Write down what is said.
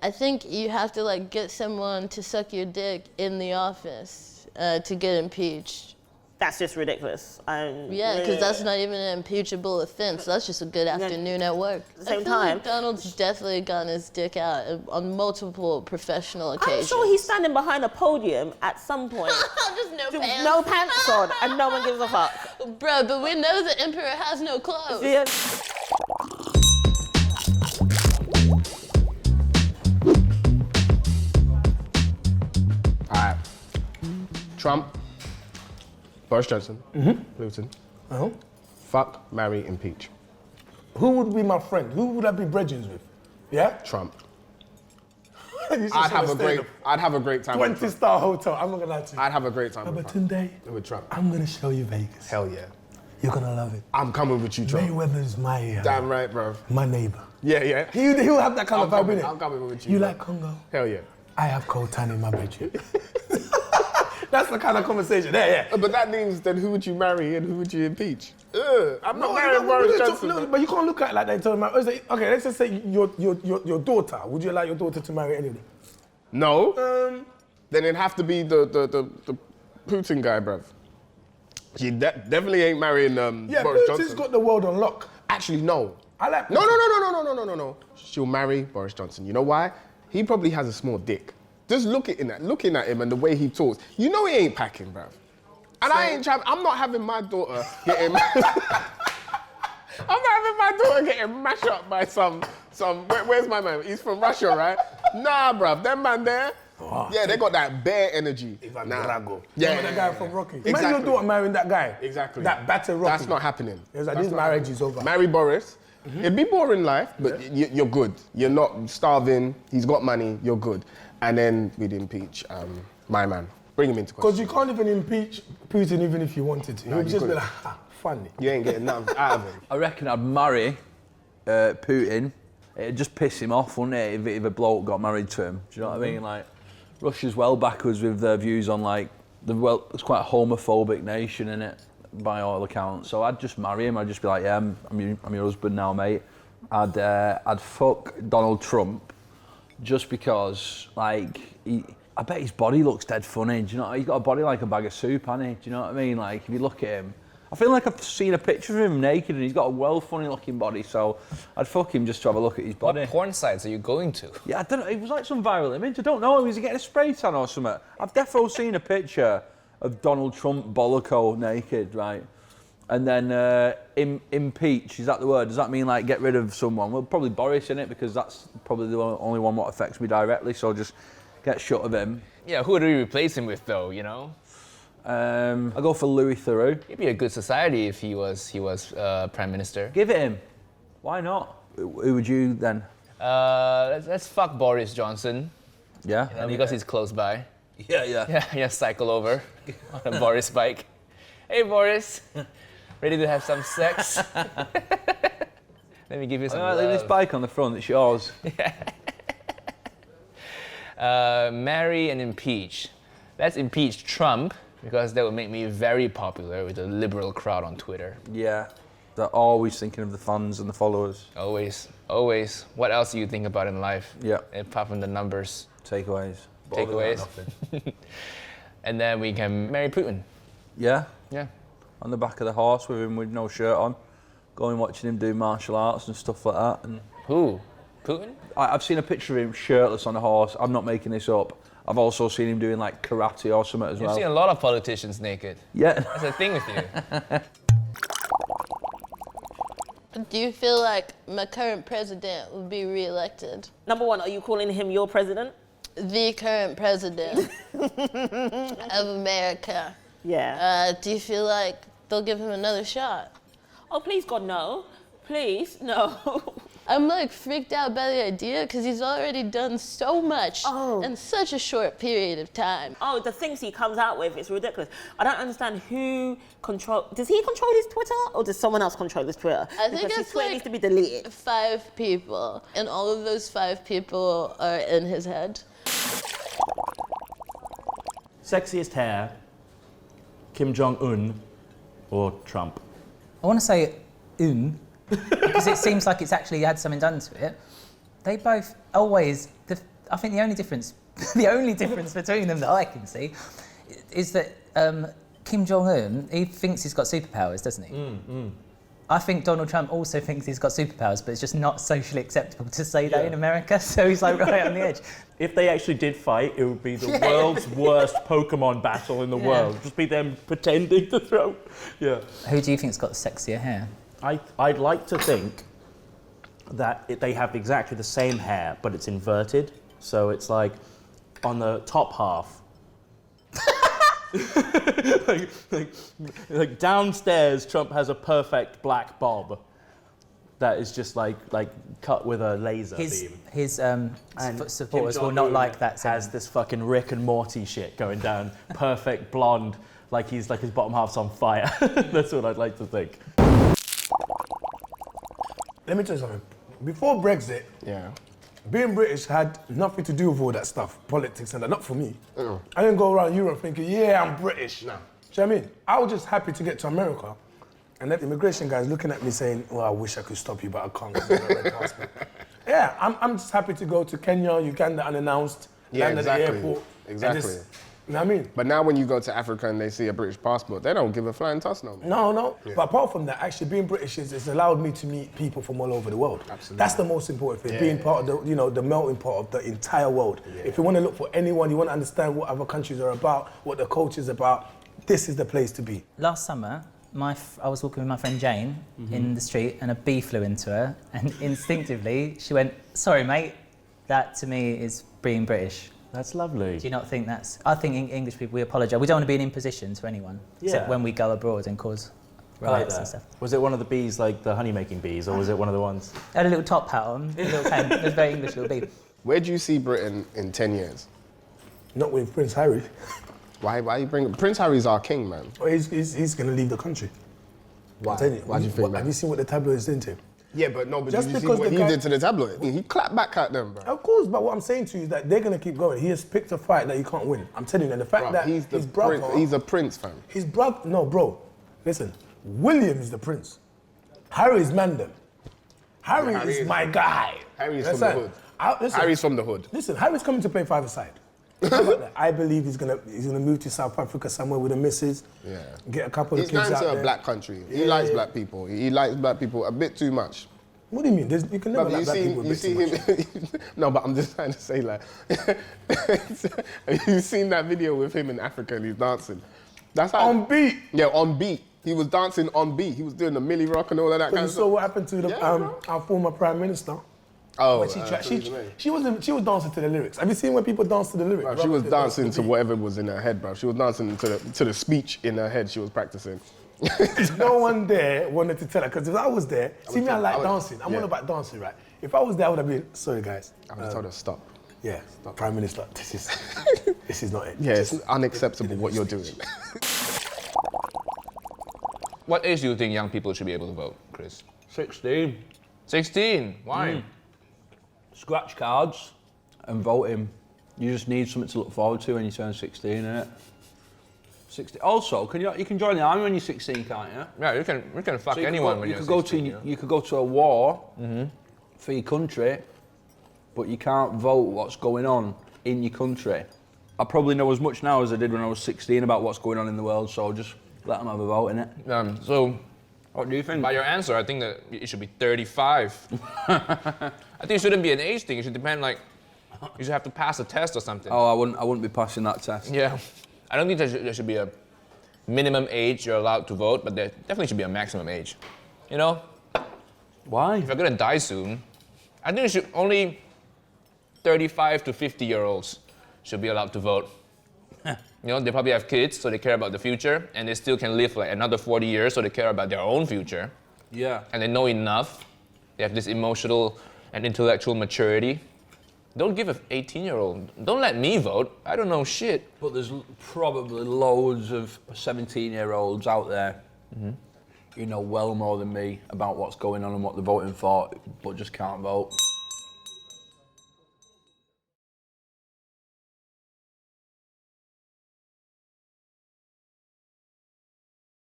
I think you have to like get someone to suck your dick in the office to get impeached. That's just ridiculous. Yeah, because that's not even an impeachable offense. That's just a good afternoon at work. At the same I feel time, like Donald's definitely gotten his dick out on multiple professional occasions. I'm sure he's standing behind a podium at some point. Just no pants. No pants on, and no one gives a fuck. Bro, but we know the emperor has no clothes. Yeah. Alright. Trump, Boris Johnson, Putin. Fuck, marry, impeach. Who would be my friend? Who would I be brethren with? Yeah? Trump. I'd I'd have a great time with Trump. 20-star hotel, I'm not gonna lie to you. I'd have a great time But with Trump. Tunde, With Trump. I'm gonna show you Vegas. Hell yeah. You're gonna love it. I'm coming with you, Trump. Mayweather's Damn right, bro. my neighbor. Yeah. He'll have that kind of vibe in it. I'm coming with you. You bro. like Congo? Hell yeah. I have coltan in my bedroom. That's the kind of conversation. Yeah. But that means then who would you marry and who would you impeach? I'm not marrying Boris Johnson. No, but you can't look at it like that. Okay, let's just say your daughter. Would you allow your daughter to marry anybody? No. Then it'd have to be the Putin guy, bruv. She definitely ain't marrying Boris Johnson. Putin's got the world on lock. Actually, no. I like Putin. No. She'll marry Boris Johnson. You know why? He probably has a small dick. Just looking at him and the way he talks, you know he ain't packing, bruv. And I'm not having my daughter getting mashed up by some where's my man? He's from Russia, right? Nah, bruv, them man there, they got that bear energy. Drago. Yeah, that guy from Rocky. Exactly. Imagine your daughter marrying that guy. Exactly. That battered Rocky. That's not happening. It's like, this marriage is over. Marry Boris. It'd be boring life, but you're good. You're not starving. He's got money. You're good. And then we'd impeach my man. Bring him into question. Because you can't even impeach Putin even if you wanted to. He would just be like, funny. You ain't getting nothing out of him. I reckon I'd marry Putin. It'd just piss him off, wouldn't it, if a bloke got married to him? Do you know what I mean? Like, Russia's well backwards with their views on like it's quite a homophobic nation, innit, by all accounts. So I'd just marry him. I'd just be like, yeah, I'm your husband now, mate. I'd fuck Donald Trump just because, like, I bet his body looks dead funny. Do you know? He's got a body like a bag of soup, hasn't he? Do you know what I mean? Like, if you look at him, I feel like I've seen a picture of him naked and he's got a well funny looking body, so I'd fuck him just to have a look at his body. What porn sites are you going to? Yeah, I don't know. It was like some viral image. I don't know. Was he getting a spray tan or something? I've definitely seen a picture of Donald Trump bolloco naked, right? And then impeach, is that the word? Does that mean like get rid of someone? Well, probably Boris, innit? Because that's probably the only one that affects me directly, so just get shut of him. Yeah, who do we replace him with though, you know? I go for Louis Theroux. He'd be a good society if he was Prime Minister. Give it him. Why not? Who would you then? Let's fuck Boris Johnson. Yeah? You know, because he's close by. Yeah. Cycle over on a Boris bike. Hey Boris, ready to have some sex? Let me give you some love. Leave this bike on the front, it's yours. Marry and impeach. Let's impeach Trump, because that would make me very popular with the liberal crowd on Twitter. Yeah, they're always thinking of the fans and the followers. Always. What else do you think about in life? Yeah. Apart from the numbers. Takeaways. And then we can marry Putin. Yeah? Yeah. On the back of the horse with him with no shirt on. Going watching him do martial arts and stuff like that. And Who? Putin? I've seen a picture of him shirtless on a horse. I'm not making this up. I've also seen him doing like karate or something as well. You've seen a lot of politicians naked. Yeah. That's the thing with you. Do you feel like my current president will be re-elected? Number one, are you calling him your president? The current president of America. Yeah. Do you feel like they'll give him another shot? Oh, please, God, no. Please, no. I'm like freaked out by the idea because he's already done so much in such a short period of time. Oh, the things he comes out with, it's ridiculous. I don't understand who does he control his Twitter or does someone else control his Twitter? I think because his it's Twitter like needs to be deleted. 5 people, and all of those 5 people are in his head. Sexiest hair, Kim Jong-un or Trump? I want to say because it seems like it's actually had something done to it. They both always, I think the only difference between them that I can see is that Kim Jong-un, he thinks he's got superpowers, doesn't he? I think Donald Trump also thinks he's got superpowers, but it's just not socially acceptable to say that in America, so he's like right on the edge. If they actually did fight, it would be the world's worst Pokemon battle in the world. Just be them pretending to throw. Yeah. Who do you think's got sexier hair? I'd like to think that they have exactly the same hair, but it's inverted. So it's like on the top half. like downstairs, Trump has a perfect black bob that is just like cut with a laser beam. His And supporters Kim will not Jong-un like that. Has this fucking Rick and Morty shit going down, perfect blonde, like his bottom half's on fire. That's what I'd like to think. Let me tell you something. Before Brexit, being British had nothing to do with all that stuff, politics and that. Not for me. I didn't go around Europe thinking, yeah, I'm British. No. Do you know what I mean? I was just happy to get to America, and that immigration guy is looking at me saying, well, I wish I could stop you, but I can't because I have a red passport. Yeah, I'm just happy to go to Kenya, Uganda unannounced, land at the airport. Exactly. Just, you know what I mean? But now when you go to Africa and they see a British passport, they don't give a flying toss no more. No. Yeah. But apart from that, actually being British has allowed me to meet people from all over the world. Absolutely. That's the most important thing, being part of the, the melting pot of the entire world. Yeah. If you want to look for anyone, you want to understand what other countries are about, what the culture is about, this is the place to be. Last summer, I was walking with my friend Jane in the street and a bee flew into her, and instinctively she went, sorry mate, that to me is being British. That's lovely. Do you not think that's... I think English people, we apologise. We don't want to be an imposition to anyone, except when we go abroad and cause riots and stuff. Was it one of the bees, like the honey-making bees, or was it one of the ones? I had a little top hat on, a little pen. It was a very English little bee. Where do you see Britain in 10 years? Not with Prince Harry. Why you bring... Prince Harry's our king, man. Well, he's going to leave the country. Why? Why do you think that? Have you seen what the tabloids did to him? Yeah, but no, but Just did you see because what the he guy- did to the tabloid? He clapped back at them, bro. Of course, but what I'm saying to you is that they're going to keep going. He has picked a fight that he can't win. I'm telling you, and the fact that he's the his brother... prince, he's a prince, fam. His brother... No, bro. Listen, William is the prince. Harry is Mandem. Harry is my guy. Harry's from the hood. Harry's from the hood. Listen, Harry's coming to play five-a-side. How about that? I believe he's gonna move to South Africa somewhere with a missus. Yeah. Get a couple of kids out there. He's going to a black country. He likes black people. He likes black people a bit too much. What do you mean? You can never like black people a bit too much. No, but I'm just trying to say, like, have you seen that video with him in Africa and he's dancing? That's how. On beat. Yeah, on beat. He was dancing on beat. He was doing the Millie Rock and all of that kind of stuff. You saw what happened to our former Prime Minister? Oh, she was dancing to the lyrics. Have you seen when people dance to the lyrics? Bro, she was dancing to whatever was in her head, bro. She was dancing to the speech in her head she was practicing. No one there wanted to tell her, because if I was there, I like dancing. I'm all about dancing, right? If I was there, I would have been, sorry guys. I would have told her, stop. Yeah, stop. Prime Minister, this is not it. Yeah, it's unacceptable what you're doing. What age do you think young people should be able to vote, Chris? 16. 16? Why? Scratch cards and voting. You just need something to look forward to when you turn 16, innit? 16. Also, you can join the army when you're 16, can't you? Yeah, you can fuck anyone when you're 16. You could go to a war for your country, but you can't vote what's going on in your country. I probably know as much now as I did when I was 16 about what's going on in the world, so just let them have a vote, innit? So, what do you think? By your answer, I think that it should be 35. I think it shouldn't be an age thing. It should depend, like, you should have to pass a test or something. Oh, I wouldn't be passing that test. Yeah. I don't think there should be a minimum age you're allowed to vote, but there definitely should be a maximum age. You know? Why? If you're gonna die soon, I think only 35 to 50-year-olds should be allowed to vote. You know, they probably have kids, so they care about the future, and they still can live for like another 40 years, so they care about their own future. Yeah. And they know enough. They have this emotional and intellectual maturity. Don't give an 18-year-old, don't let me vote. I don't know shit. But there's probably loads of 17-year-olds out there who know well more than me about what's going on and what they're voting for, but just can't vote.